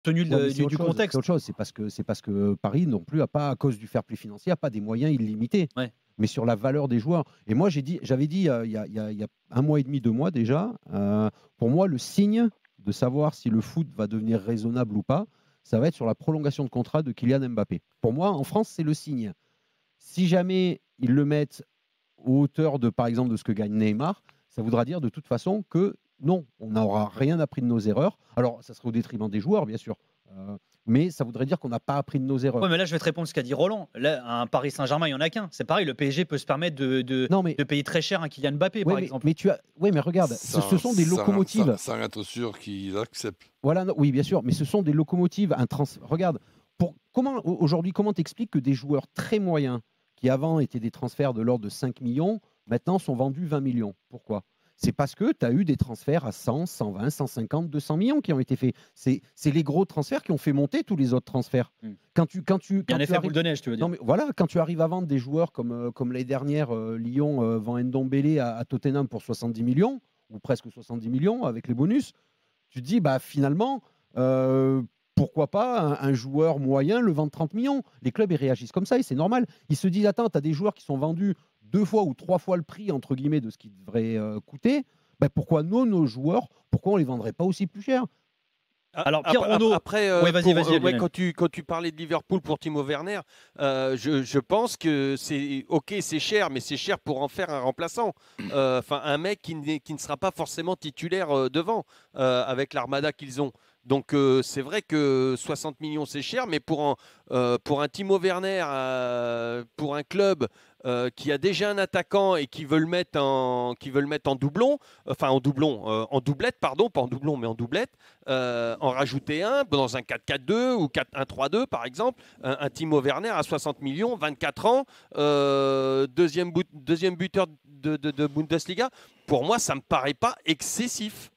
tenu Ouais, mais c'est du autre chose. contexte. C'est autre chose. C'est parce que Paris non plus a pas, à cause du fair play financier, a pas des moyens illimités. Ouais. Mais sur la valeur des joueurs. Et moi, j'avais dit il y a 1 mois et demi, 2 mois déjà, pour moi, le signe de savoir si le foot va devenir raisonnable ou pas, ça va être sur la prolongation de contrat de Kylian Mbappé. Pour moi, en France, c'est le signe. Si jamais ils le mettent aux hauteurs de, par exemple, de ce que gagne Neymar, ça voudra dire de toute façon que non, on n'aura rien appris de nos erreurs. Alors, ça serait au détriment des joueurs, bien sûr. Mais ça voudrait dire qu'on n'a pas appris de nos erreurs. Ouais, mais là, je vais te répondre ce qu'a dit Roland. Là, un Paris Saint-Germain, il n'y en a qu'un. C'est pareil, le PSG peut se permettre Non, mais de payer très cher un Kylian Mbappé, par exemple. mais regarde, ce sont des locomotives. Sans être sûr qu'il accepte. Voilà, oui, bien sûr, mais ce sont des locomotives. Regarde, aujourd'hui, comment t'expliques que des joueurs très moyens, qui avant étaient des transferts de l'ordre de 5 millions, maintenant sont vendus 20 millions? Pourquoi? C'est parce que tu as eu des transferts à 100, 120, 150, 200 millions qui ont été faits. C'est les gros transferts qui ont fait monter tous les autres transferts. Hmm. Il Il y a un effet boule de neige, tu veux dire. Non, mais voilà, quand tu arrives à vendre des joueurs comme l'année dernière, Lyon vend Ndombele à Tottenham pour 70 millions, ou presque 70 millions avec les bonus, tu te dis, bah, finalement, pourquoi pas un joueur moyen le vendre 30 millions? Les clubs, ils réagissent comme ça et c'est normal. Ils se disent, attends, tu as des joueurs qui sont vendus 2 fois ou 3 fois le prix, entre guillemets, de ce qu'ils devraient coûter. Bah, pourquoi nos joueurs, pourquoi on ne les vendrait pas aussi plus cher? Alors, Pierre, après, ouais, vas-y. quand tu parlais de Liverpool pour Timo Werner, je pense que c'est cher, mais c'est cher pour en faire un remplaçant. Enfin, un mec qui ne sera pas forcément titulaire devant avec l'armada qu'ils ont. Donc c'est vrai que 60 millions c'est cher, mais pour un Timo Werner, pour un club qui a déjà un attaquant et qui veut le mettre en doublon, enfin en doublon, en doublette, pardon, pas en doublon mais en doublette, en rajouter un dans un 4-4-2 ou 4-1-3-2 par exemple, un Timo Werner à 60 millions, 24 ans, deuxième buteur de Bundesliga, pour moi ça me paraît pas excessif.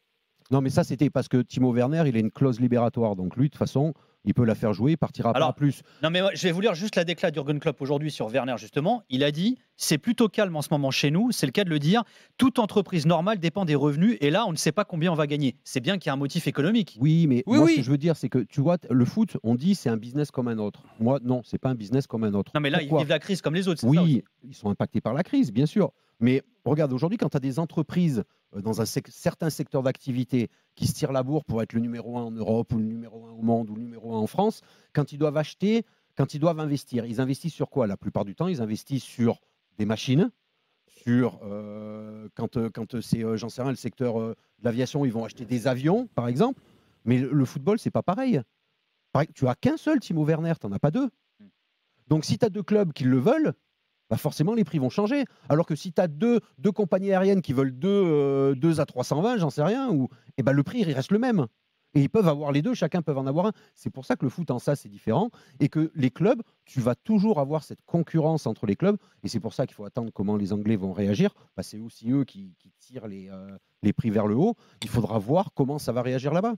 Non, mais ça, c'était parce que Timo Werner, il a une clause libératoire. Donc lui, de toute façon, il peut la faire jouer, il partira pas à plus. Non, mais je vais vous lire juste la déclat d'Jürgen Klopp aujourd'hui sur Werner, justement. Il a dit « C'est plutôt calme en ce moment chez nous, c'est le cas de le dire. Toute entreprise normale dépend des revenus et là, on ne sait pas combien on va gagner. » C'est bien qu'il y a un motif économique. Oui, mais moi, ce que je veux dire, c'est que, tu vois, le foot, on dit c'est un business comme un autre. Moi, non, c'est pas un business comme un autre. Non, mais là, Pourquoi? ils vivent la crise comme les autres. Oui, ils sont impactés par la crise, bien sûr. Mais regarde, aujourd'hui, quand tu as des entreprises dans un certain secteur d'activité qui se tirent la bourre pour être le numéro 1 en Europe ou le numéro 1 au monde ou le numéro 1 en France, quand ils doivent acheter, quand ils doivent investir, ils investissent sur quoi? La plupart du temps, ils investissent sur des machines, sur, quand c'est, j'en sais rien, le secteur de l'aviation, ils vont acheter des avions, par exemple. Mais le football, c'est pas pareil. Tu as qu'un seul Timo Werner, tu n'en as pas deux. Donc, si tu as deux clubs qui le veulent, bah forcément, les prix vont changer. Alors que si tu as deux compagnies aériennes qui veulent 2 à 320, j'en sais rien, et ben le prix, il reste le même. Et ils peuvent avoir les deux, chacun peut en avoir un. C'est pour ça que le foot en ça, c'est différent. Et que les clubs, tu vas toujours avoir cette concurrence entre les clubs. Et c'est pour ça qu'il faut attendre comment les Anglais vont réagir. Bah, c'est aussi eux qui tirent les prix vers le haut. Il faudra voir comment ça va réagir là-bas.